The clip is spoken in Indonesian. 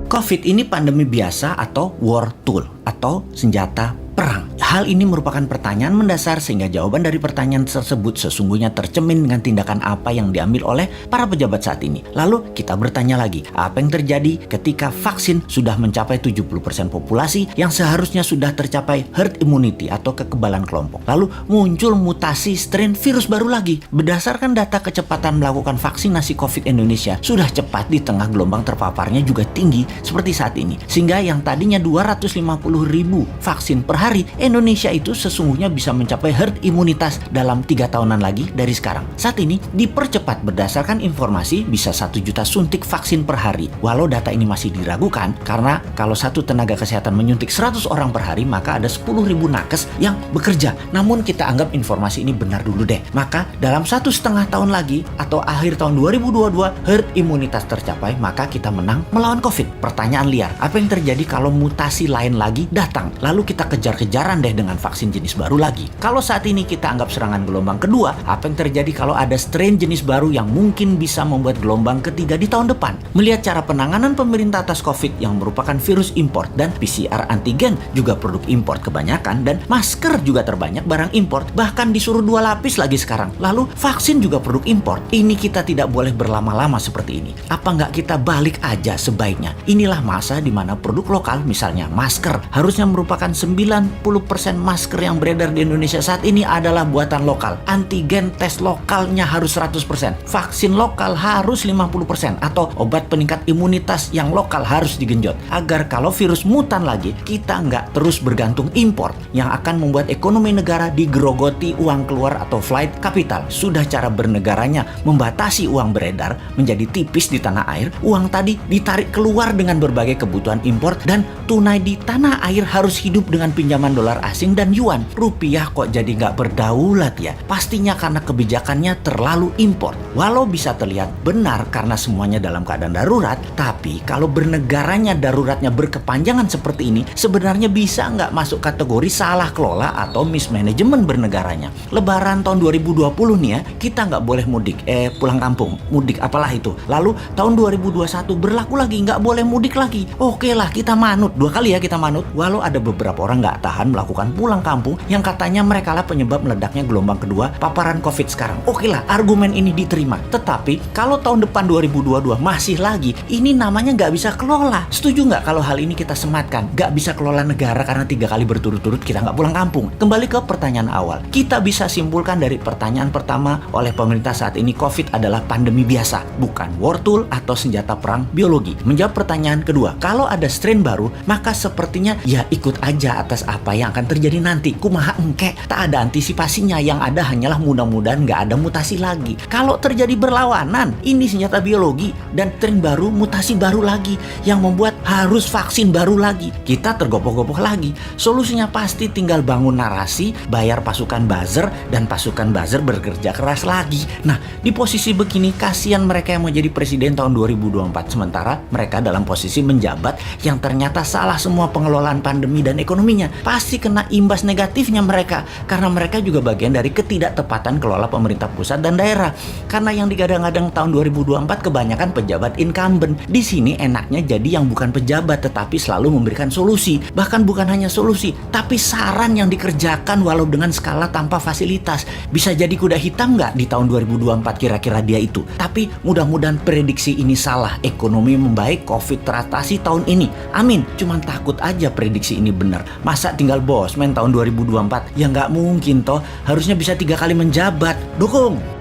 COVID ini pandemi biasa atau war tool atau senjata perang. Hal ini merupakan pertanyaan mendasar sehingga jawaban dari pertanyaan tersebut sesungguhnya tercermin dengan tindakan apa yang diambil oleh para pejabat saat ini. Lalu kita bertanya lagi, apa yang terjadi ketika vaksin sudah mencapai 70% populasi yang seharusnya sudah tercapai herd immunity atau kekebalan kelompok. Lalu muncul mutasi strain virus baru lagi. Berdasarkan data kecepatan melakukan vaksinasi COVID Indonesia sudah cepat di tengah gelombang terpaparnya juga tinggi seperti saat ini. Sehingga yang tadinya 250.000 vaksin per hari, Indonesia itu sesungguhnya bisa mencapai herd imunitas dalam 3 tahunan lagi dari sekarang. Saat ini dipercepat berdasarkan informasi bisa 1 juta suntik vaksin per hari. Walau data ini masih diragukan karena kalau satu tenaga kesehatan menyuntik 100 orang per hari maka ada 10.000 nakes yang bekerja. Namun kita anggap informasi ini benar dulu deh. Maka dalam 1,5 tahun lagi atau akhir tahun 2022 herd imunitas tercapai maka kita menang melawan COVID. Pertanyaan liar, apa yang terjadi kalau mutasi lain lagi datang? Lalu kita kejar-kejaran deh dengan vaksin jenis baru lagi. Kalau saat ini kita anggap serangan gelombang kedua, apa yang terjadi kalau ada strain jenis baru yang mungkin bisa membuat gelombang ketiga di tahun depan? Melihat cara penanganan pemerintah atas COVID yang merupakan virus import dan PCR antigen juga produk import kebanyakan dan masker juga terbanyak barang import, bahkan disuruh 2 lapis lagi sekarang. Lalu vaksin juga produk import. Ini kita tidak boleh berlama-lama seperti ini. Apa nggak kita balik aja sebaiknya? Inilah masa di mana produk lokal, misalnya masker, harusnya merupakan 90% masker yang beredar di Indonesia saat ini adalah buatan lokal. Antigen tes lokalnya harus 100%. Vaksin lokal harus 50%. Atau obat peningkat imunitas yang lokal harus digenjot. Agar kalau virus mutan lagi, kita nggak terus bergantung impor yang akan membuat ekonomi negara digerogoti uang keluar atau flight capital. Sudah cara bernegaranya membatasi uang beredar menjadi tipis di tanah air, uang tadi ditarik keluar dengan berbagai kebutuhan impor dan tunai di tanah air harus hidup dengan pinjaman dolar asing dan yuan. Rupiah kok jadi nggak berdaulat ya? Pastinya karena kebijakannya terlalu impor. Walau bisa terlihat benar karena semuanya dalam keadaan darurat, tapi kalau bernegaranya daruratnya berkepanjangan seperti ini, sebenarnya bisa nggak masuk kategori salah kelola atau mismanagement bernegaranya. Lebaran tahun 2020 nih ya, kita nggak boleh mudik, pulang kampung, mudik apalah itu. Lalu tahun 2021 berlaku lagi, nggak boleh mudik lagi. Oke lah, kita manut, 2 kali ya kita manut. Walau ada beberapa orang nggak tahan melakukan pulang kampung yang katanya mereka lah penyebab meledaknya gelombang kedua paparan COVID sekarang. Oke lah, argumen ini diterima. Tetapi kalau tahun depan 2022 masih lagi, ini namanya nggak bisa kelola. Setuju nggak kalau hal ini kita sematkan? Nggak bisa kelola negara karena 3 kali berturut-turut kita nggak pulang kampung. Kembali ke pertanyaan awal. Kita bisa simpulkan dari pertanyaan pertama oleh pemerintah saat ini, COVID adalah pandemi biasa, bukan war tool atau senjata perang biologi. Menjawab pertanyaan kedua, kalau ada strain baru, maka sepertinya ya ikut aja atas apa yang akan terjadi nanti. Kumaha engke, tak ada antisipasinya, yang ada hanyalah mudah-mudahan nggak ada mutasi lagi. Kalau terjadi berlawanan, ini senjata biologi dan strain baru, mutasi baru lagi yang membuat harus vaksin baru lagi. Kita tergopoh-gopoh lagi. Solusinya pasti tinggal bangun narasi, bayar pasukan buzzer, dan pasukan buzzer bekerja keras lagi. Nah, di posisi begini kasihan mereka yang mau jadi presiden tahun 2024, sementara mereka dalam posisi menjabat yang ternyata salah semua pengelolaan pandemi dan ekonominya. Pasti kena imbas negatifnya mereka karena mereka juga bagian dari ketidaktepatan kelola pemerintah pusat dan daerah. Karena yang digadang-gadang tahun 2024 kebanyakan pejabat incumbent. Di sini enaknya jadi yang bukan pejabat tetapi selalu memberikan solusi. Bahkan bukan hanya solusi, tapi saran yang dikerjakan walau dengan skala tanpa fasilitas. Bisa jadi kuda hitam nggak di tahun 2024 kira-kira dia itu. Tapi mudah-mudahan prediksi ini salah. Ekonomi membaik, COVID teratasi tahun ini. Amin. Cuman takut aja prediksi ini benar. Masa tinggal bosman tahun 2024? Ya nggak mungkin toh. Harusnya bisa 3 kali menjabat. Dukung!